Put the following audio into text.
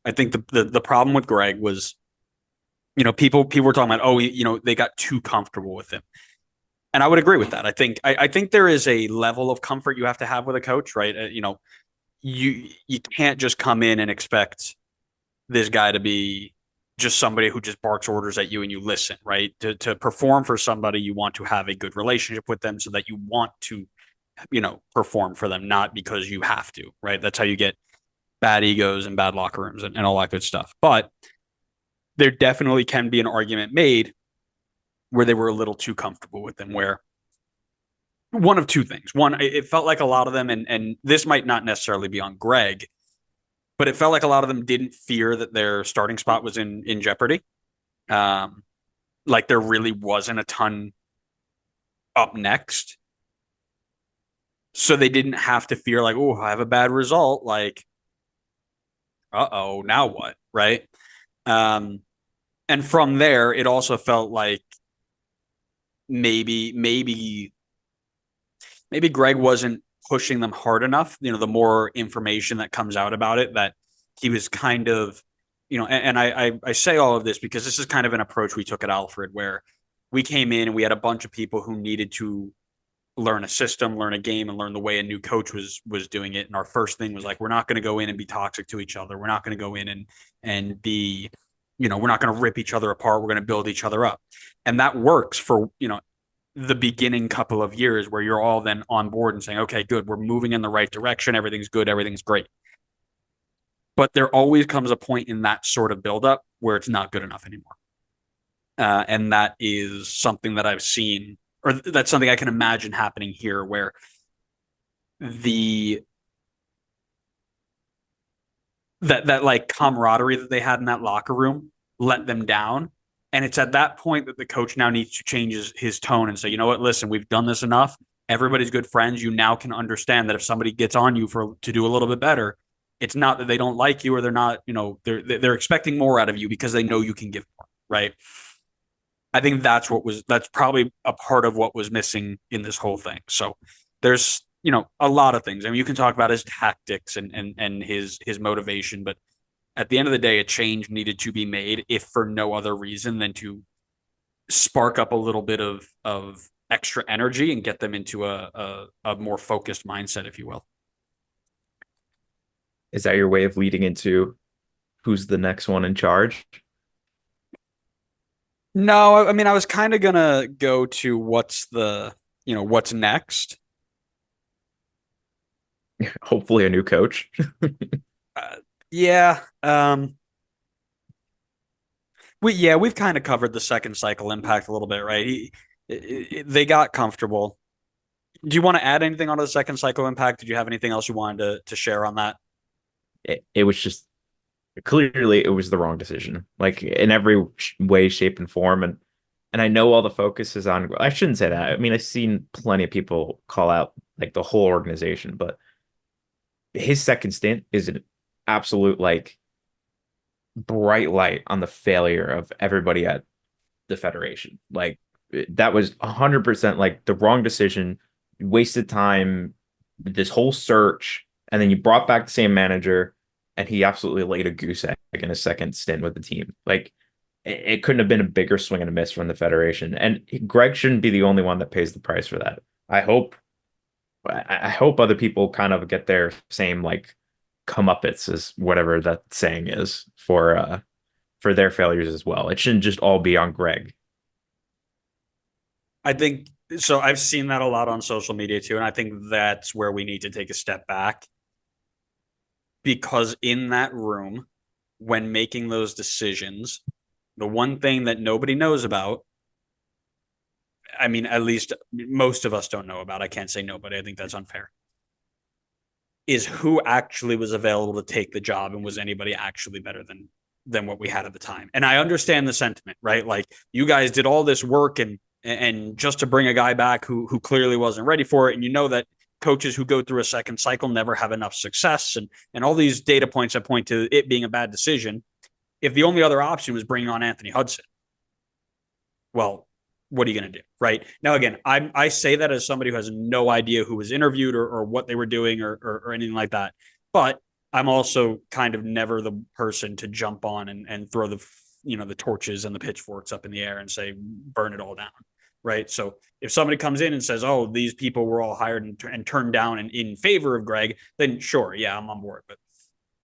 I think the problem with Gregg was, people were talking about, oh, they got too comfortable with him. And I would agree with that. I think there is a level of comfort you have to have with a coach, right? You can't just come in and expect this guy to be just somebody who just barks orders at you and you listen, right? To perform for somebody, you want to have a good relationship with them so that you want to, perform for them, not because you have to, right? That's how you get bad egos and bad locker rooms and all that good stuff. But there definitely can be an argument made where they were a little too comfortable with them, where one of two things. One, it felt like a lot of them, and this might not necessarily be on Gregg, but it felt like a lot of them didn't fear that their starting spot was in jeopardy. Um, like there really wasn't a ton up next. So they didn't have to fear like, oh, I have a bad result. Like, uh-oh, now what? Right. Um, and from there, it also felt like maybe Gregg wasn't pushing them hard enough. The more information that comes out about it, that he was kind of, and I say all of this because this is kind of an approach we took at Alfred, where we came in and we had a bunch of people who needed to learn a system, learn a game, and learn the way a new coach was doing it. And our first thing was like, we're not going to go in and be toxic to each other. We're not going to go in and be, we're not going to rip each other apart. We're going to build each other up. And that works for, the beginning couple of years where you're all then on board and saying, okay, good, we're moving in the right direction. Everything's good. Everything's great. But there always comes a point in that sort of buildup where it's not good enough anymore. And that is something that I've seen, or that's something I can imagine happening here, where the that like camaraderie that they had in that locker room let them down. And it's at that point that the coach now needs to change his tone and say, you know what, listen, we've done this enough. Everybody's good friends. You now can understand that if somebody gets on you to do a little bit better, it's not that they don't like you or they're not, they're expecting more out of you because they know you can give more, right? I think that's probably a part of what was missing in this whole thing. So there's, a lot of things. I mean, you can talk about his tactics and his motivation, but at the end of the day, a change needed to be made, if for no other reason than to spark up a little bit of extra energy and get them into a more focused mindset, if you will. Is that your way of leading into who's the next one in charge? No, I mean, I was kind of gonna go to what's next. Hopefully a new coach. Uh, yeah. We've kind of covered the second cycle impact a little bit, right? They got comfortable. Do you want to add anything onto the second cycle impact? Did you have anything else you wanted to share on that? It was just clearly it was the wrong decision, like in every way, shape, and form. And I know all the focus is on. I shouldn't say that. I mean, I've seen plenty of people call out like the whole organization, but his second stint is an absolute like bright light on the failure of everybody at the Federation. Like that was 100% like the wrong decision. You wasted time, this whole search, and then you brought back the same manager, and he absolutely laid a goose egg in his second stint with the team. Like it couldn't have been a bigger swing and a miss from the Federation. And Gregg shouldn't be the only one that pays the price for that. I hope other people kind of get their same like comeuppance, is whatever that saying is, for their failures as well. It shouldn't just all be on Gregg. I think so. I've seen that a lot on social media too, and I think that's where we need to take a step back, because in that room, when making those decisions, the one thing that nobody knows about, I mean, at least most of us don't know about, I can't say nobody, I think that's unfair, is who actually was available to take the job, and was anybody actually better than what we had at the time. And I understand the sentiment, right? Like, you guys did all this work and just to bring a guy back who clearly wasn't ready for it. And you know that coaches who go through a second cycle never have enough success, and all these data points that point to it being a bad decision. If the only other option was bringing on Anthony Hudson, well, what are you going to do? Right now, again, I say that as somebody who has no idea who was interviewed or what they were doing or anything like that. But I'm also kind of never the person to jump on and throw the, the torches and the pitchforks up in the air and say, burn it all down. Right. So if somebody comes in and says, oh, these people were all hired and turned down in favor of Gregg, then sure, yeah, I'm on board. But